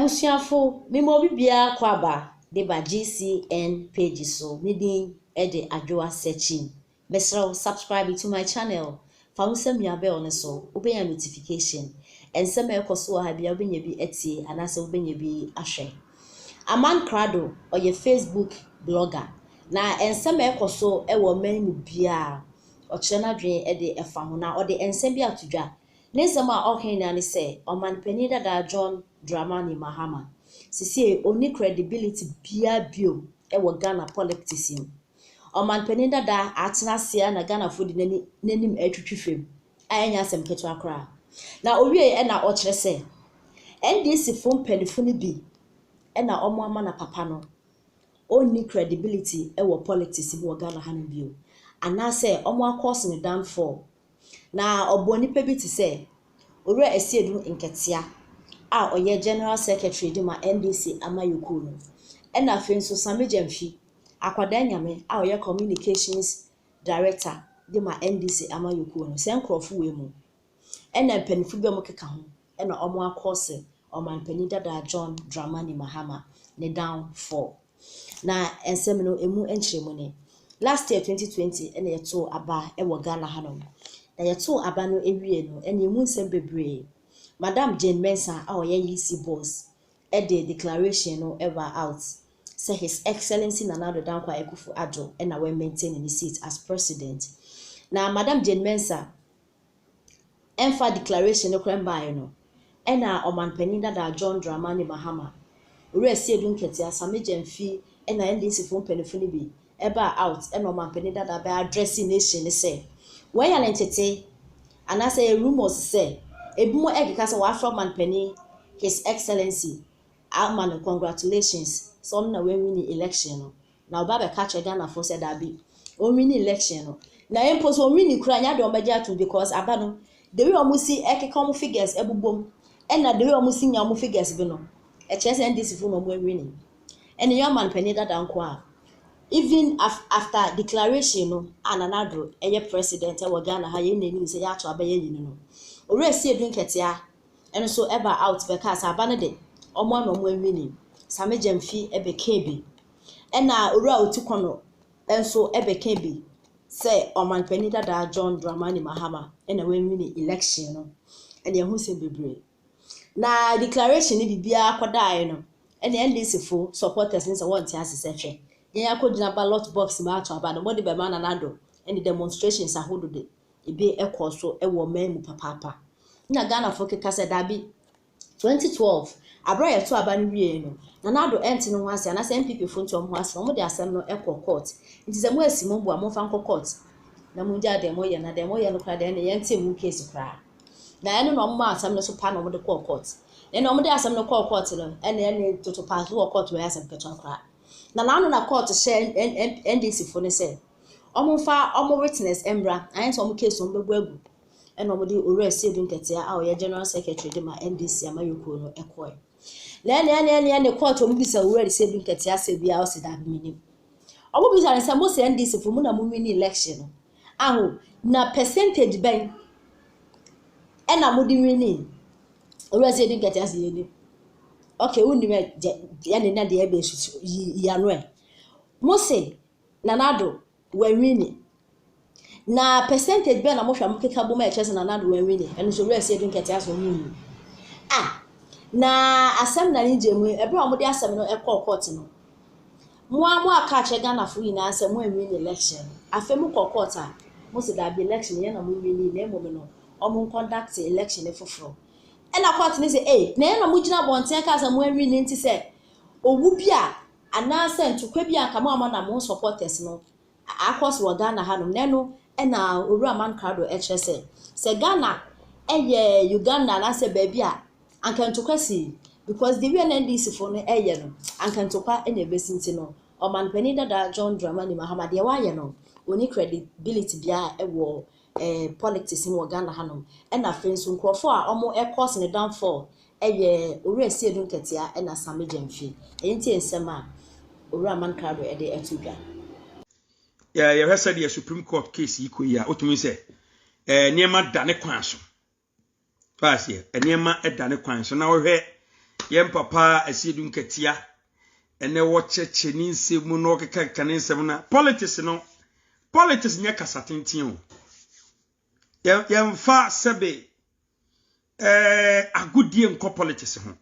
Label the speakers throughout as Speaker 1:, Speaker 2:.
Speaker 1: Ebusuafo mimo bibia kwaba de ba GCN page so midin ede adwoa searching. Mesro subscribe to my channel. Fawusa miabe on so obenya notification. Ensema ekoso ha bia obenya bi etie anase obenya bi ahwe. Aman Krado oye Facebook blogger. Na ensema ekoso ewo menu bia ochire na dwen ede efa ho na ode ensem bi atodwa. Nesema okenya ne se oman penida da John Dramani Mahama. Sisi oni credibility bia bio ewo Ghana politics. Oman penida da atena sia na Ghana fodi nanim atwitwifem. Anya asem keto akra. Na owie e na okire se NDC fom penifuni bi e na omo ama na papa no oni credibility ewo politics bi wo Ghana hanom bio. Anase omo akose ne downfall. Na oboni pe bi ti se owura Esiedu Nketia a oye General Secretary di ma NDC amayoko no e na afi nso Samejemfi akwada nyame a oye Communications Director di ma NDC amayoko no se nkrofo we mu e na panifu bi mo keka ho e na omo akose oman panida da John Dramani Mahama ne downfall na ensem no emu enchiremu ne last year 2020 e na yeto aba e wo Ghana hanom na yeto aba no ewie no ene emu nsem bebre Madam Jane Mensah a oye EC boss e the declaration no ever out say His Excellency Nana Addo Dankwa Akufo-Addo e na we maintain his seat as president. Na Madam Jane Mensah enfa declaration no kremba no e na oman penida da John Dramani Mahama owura Esiedu Nketia Samejemfi e na NDC fo penifuni bi eba out e na oman penida da be addressing nation say when ya lentete anase a rumors say ebimu egika say wa from man penny His Excellency man congratulations some na we win election no na oba be catch Ghana for said that be o win election no na impose o win kura nya de omaja to because aba no the way omusi ekeka figures ebubom and na the way omusi nya figures bi no e chese NDC fo no mo win and your man penny that anko even after declaration no Nana Addo eye president e wo Ghana ha ye nani say ya to abaye yin no owura Esiedu Nketia eno so eba out because abane de omo no mo anwini Samejemfi ebe kebi ena owura Otikono enso ebe kebi say oman penida da John Dramani Mahama ena we win election no ene ehu se bebre na declaration ni bibia akodae no ene NDC fo supporters ni say won ti asese hwe yen akodina ballot box ma ato aba no modi be ma Nana Addo any demonstrations ahodo de ebe ekoso ewo memu papapa na Ghana fo keka se dabi 2012 abra yeto aba no wie no Nana Addo enti no ho ase na se MPP fo nti ho ase no mo de asem no ekọ court nti se mo asi mo bu amfa nko court na mo dia de mo ye na de mo ye no kra de na ye enti mu case kra na eno no mo asem no so pa no mo de court na mo de asem no court no ene toto pass court we asem keto kra na nanu na court share NDC fo ne say omo witness embra ayen so omo case on bebu agu eno omo de owura Esiedu Nketia a oye General Secretary de ma NDC amayoko no ekoy ne court omo bisa owura Esiedu Nketia se bia o se da minim omo bisa ne say mo se NDC fo mu na mo win election aho na percentage ben ena mo di win owura Esiedu Nketia se yeni okay woni me ya ne na de ya be su ya no e mo se Nana Addo we win na percentage be na mo hwa mo keka bo ma e chese Nana Addo we win eno so owura Esiedu Nketia so win na asem na nije mu ebe o mo de asem no ekọ court no mo aka che Ghana fo yi na asem mo win election afa mu court mo se da be election ye na mo win na mo no o mo conduct election e foforo ena court ni say na ye na mo gina bonten ka asem mo win nti say owu bia anase ntokwa bia nka mo ama na mo supporters no akos wo Ghana hanom na no ena owura man Krado HSA se Ghana eye Uganda na se ba bia anka ntokwa si because the way NDC fo no eye no anka ntokwa ena besinti no oman penida da John Dramani Mahama de wa ye no oni credibility bia ewo politics in Ghana hanom ena fenso nkrofo a omo cause ne downfall eye owura Esiedu Nketia ena Samejemfi enti ensema owura man Krado e de etudwa
Speaker 2: ya hwesa de Supreme Court case iko ya otumi se niema da ne kwan so pass ye niema da ne kwan so na wo hwe yem papa asiedu nketia ene wo cheche ni nsemu no keka kanisem na politics nya kasatentin o yem fa sebe agudie nko politics ho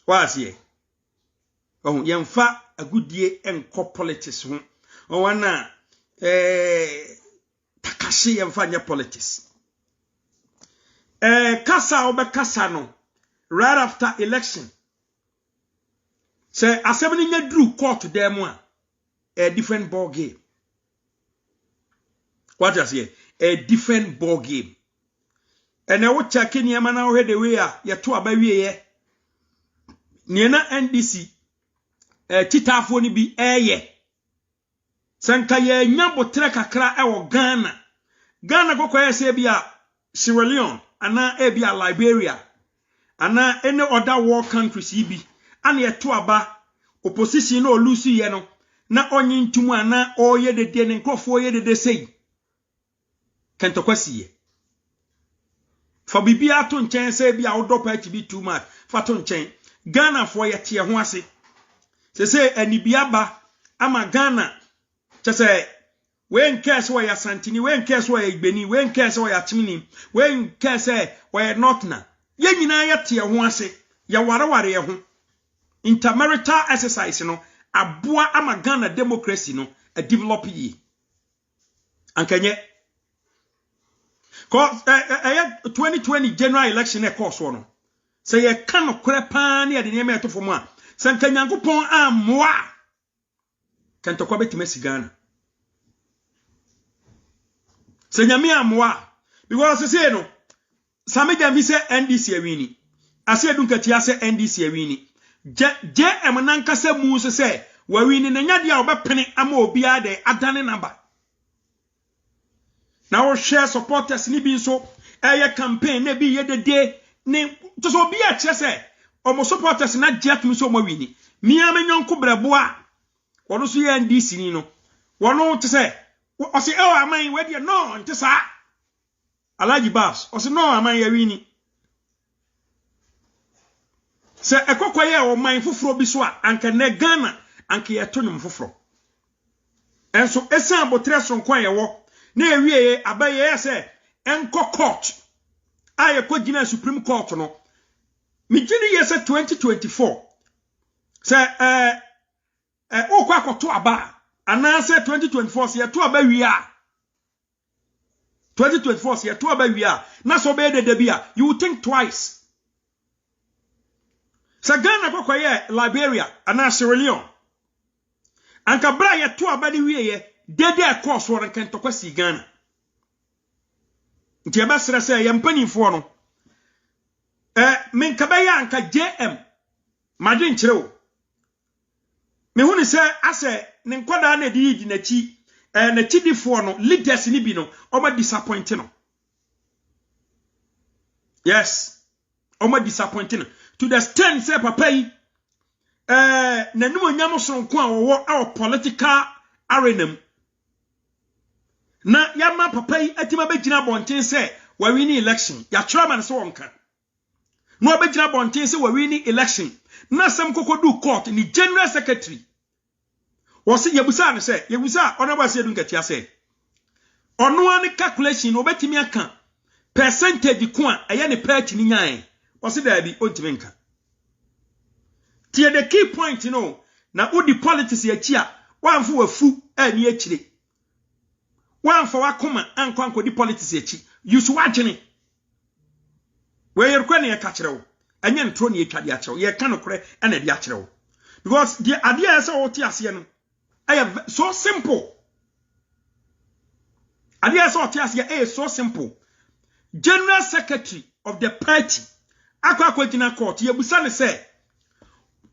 Speaker 2: wasie yem fa agudie enko politics ho wana takashi yem fa nya politics kasa obekasa no right after election say assembly nya drew court dem a different ball game. What you say? A different ball game. And I would check in Yamana already we are ya to abawie Niena NDC titafo ni bi sanka ye nyabo kakra ewo Ghana kokwa say bia Sierra Leone ana bia Liberia ana any other war countries ibi ana ye to aba opposition no lose ye no na onye ntumu ana oye de ne nkofo oye de sei kentokwasi ye fa bibia to nchen say bia wodopa bi too much fa to nchen Ghana for ye tie ho ase say anibia ba ama Ghana say when case where ya santini when case where ya igbeni when case where ya timini when case where not na ye nyina ya tie ho ase ya wareware ye ho intermarital exercise no aboa ama Ghana democracy no a develop yi ankanye cause 2020 general election e course no say ye kan okre pa na ye de ne to fom a sankanyankopon amoa kantokwa betimasi Ghana senyame amoa because say no sameja mi se NDC awini ase dunkati ase NDC awini je emananka se mu so se wawini na nya dia obepene ama obi ade adane number na wo share supporters ni bi so campaign na bi ye dede ni to so obi a che se omo supporters na je atumi so mo wini mi amenyonko brebo a wono so ye NDC ni no wono te se o se aman we de no nte sa Alhaji Babs o se no aman ya wini se ekokoye o man foforo bi so a anka ne Ghana anka ye to nyum foforo enso esan botre so nkwan ye wo na ewie abaye se enko court aye ko gina Supreme Court no mi gini ye se 2024 se o kwa koto aba ana se 2024 se ye to aba wi a 2024 se ye to aba wi a na so be de bia you will think twice. Sa Ghana kokoye Liberia ana Sierra Leone anka bra ye to aba de wiye dede course won kan tokwasi Ghana nti eba sere se ye mpanifo no men kabaya anka JM madin kirewo me huni se ase ne nkwada na di yi nachi na chidifo no leaders ni bi no oma disappoint no yes oma disappoint no to the extent say papa yi nanum onyam sonko a wo our political arena na yama papa yi atima begina bonten say we win election ya chairman so wonka no begina bonten say we win election na sam kokodu court ni general secretary was yebusa ne say yebusa onaba say dun katia say ono an calculation obetimi aka percentage ko a eye ne party ni nyan was there bi ontimi nka tie the key point na udi politics ya chia wanfu wafu ani akire wanfa wakoma ankwanko di politics ya chi yusu wagene we yerkwa ne ka kirewo anya ntro ne etwade a kirewo ye ka no kore ana di a kirewo because the idea is what you ase no so simple idea is what you ase so simple general secretary of the party akwa gina court yebusa ne say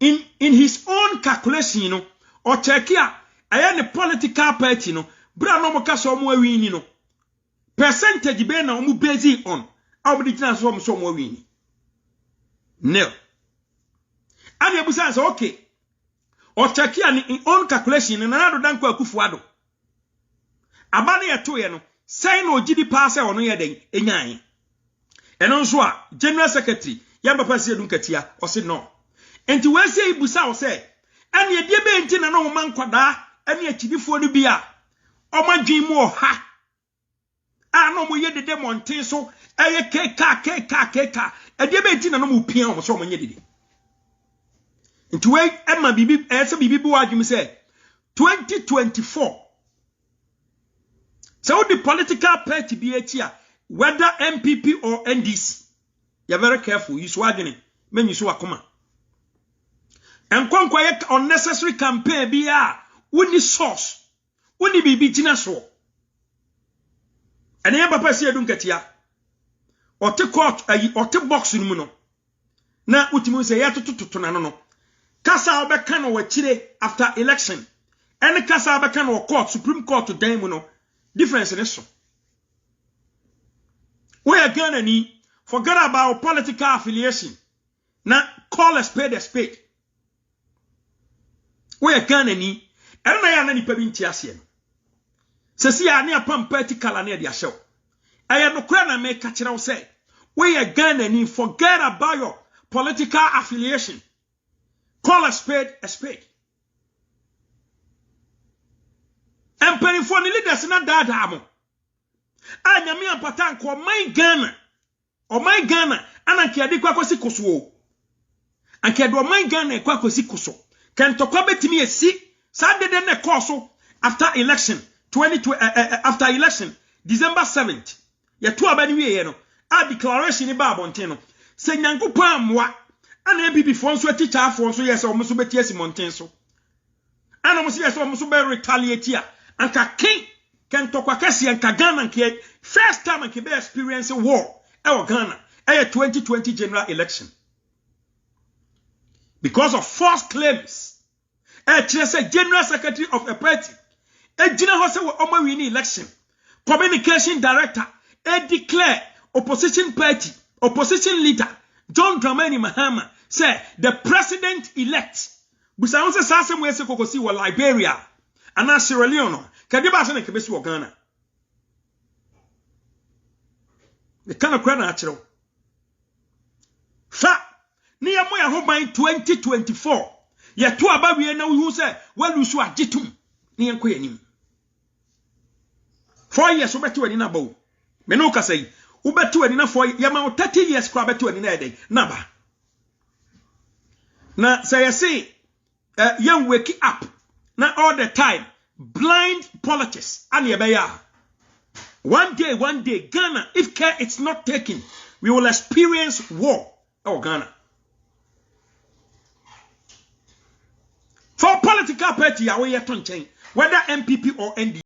Speaker 2: in his own calculation or check here aya political party bra no mo ka so mo awini no percentage be na mo based on how many chance so mo awini no and yebusa say okay or check here in own calculation na do dan kwa Akufuado abane yeto ye no say no gidi pass e ono ye den enyan eno nso a general secretary ya papa se dun katia o say no enti we say ibusa wo say ene ye die be enti na no man kwada ene akidifo no bi a omadwen mu oha no mo ye dede monten so eye keka edie be enti na no mo pia o so mo nye dede enti we ema bibi ese bibi bu adwum say 2024 so the political party be etia whether MPP or NDC you're very careful you swadwene men you so akoma enkwankwa ye unnecessary campaign bi a woni source woni bibi gina so ene ya papa se edun katia ote court ayi ote box nu mu no na utimu se ya tototo na no kasa obeka no wachire after election ene kasa obeka no court supreme court dan mu no difference in so we are Ghana ni forget about political affiliation na call a spade a spade we are Ghana ni ena ya na nipa bi ntiase no sesi ya ne apam political na de ahyew aya no kura na make kire wo say we are Ghana ni forget about your political affiliation call a spade a spade empany for the leaders na dada mo anyame ampata nko my Ghana ananke ade kwa kosi koso anke do my Ghana kwa kosi koso kentokwa betimi esi sa dede ne koso after election after election December 7th ye to abani wiye no a declaration ba abonten no se nyankopon amwa ana MPP fo nso teacher afo nso yes o mo so beti esi monten so ana mo so yes o mo so be retaliate a anka king kentokwa kase anka Ghana nke first time anka be experience war e Ghana 2020 general election because of false claims general secretary of a party gina ho se we win election communication director declare opposition party opposition leader John Dramani Mahama say the president elect busa won se sasem we se kokosi wo Liberia ana Sierra Leone kadi ba se na kebesi wo Ghana the kind of crowd na achiro fa ni ya moya ho ban 2024 ye to aba wie na hu se walu so agitum ni enko yanim 4 years obeto ani na bawo me no ka say obeto ani na 4 ya ma 30 years kwa beto ani na eden na ba na say you see young wake up na all the time blind politics and yebeya one day Ghana if care it's not taken we will experience war Ghana for political party away whether MPP or NDC